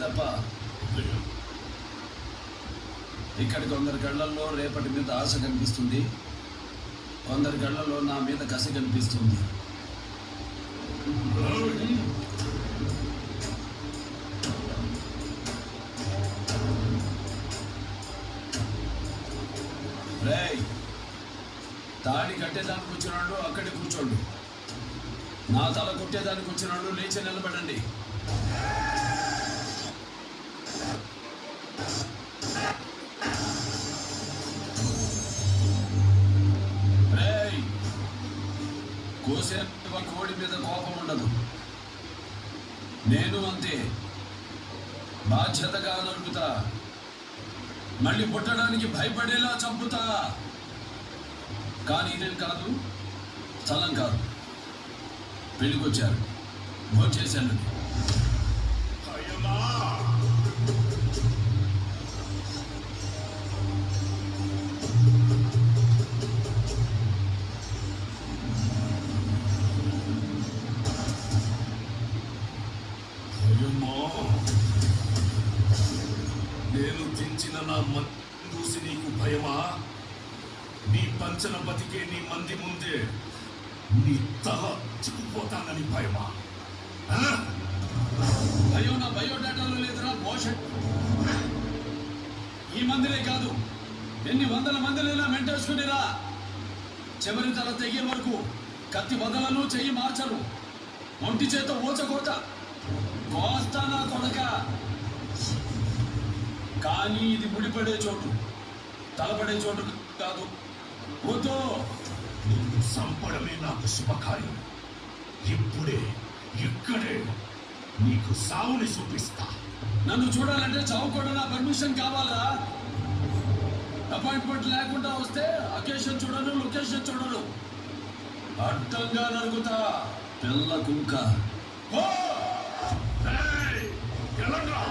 తప్ప. ఇక్కడ కొందరి కళ్ళల్లో రేపటి మీద ఆశ కనిపిస్తుంది, కొందరి కళ్ళల్లో నా మీద కసి కనిపిస్తుంది. రేయ్, తాడి కట్టేదానికి వచ్చినాడు అక్కడే కూర్చోండి, నా తల కొట్టేదానికి వచ్చినాడు లేచి నిలబడండి. రేయ్, కోసే కోడి మీద కోపం ఉండదు, నేను అంతే బాధ్యతగా నరుకుతా, మళ్ళీ పుట్టడానికి భయపడేలా చంపుతా. కానీ ఇదేం కాదు, స్థలం కాదు, పెళ్ళికొచ్చారు, భోంచేశాను. నేను తెంచిన నా చూసి నీకు భయమా? నీ పంచన బతికే నీ మంది ముందే నీ తల చిక్కుపోతానని భయమా? భయం నా బయోడేటాలో లేదురా భోషట్. ఈ మందిరే కాదు, ఎన్ని వందల మందినైనా మెంటేసుకునిరా. చివరి తల తెగే వరకు కత్తి వదలను, చెయ్యి మార్చను, ఒంటి చేత ఊచకోత కోస్తానా కొడక. కానీ ఇది ముడిపడే చోటు, తలపడే చోటు కాదు. వద్దు, నిన్ను చంపడమే నాకు శుభకార్యం. ఇప్పుడే ఇక్కడే నీకు సావుని చూపిస్తా. నన్ను చూడాలంటే చావు కూడా నా పర్మిషన్ కావాలా? అపాయింట్మెంట్ లేకుండా వస్తే అకేషన్ చూడను, లొకేషన్ చూడను, అడ్డంగా నరుగుతా పిల్ల కుంక. తెలంగాణ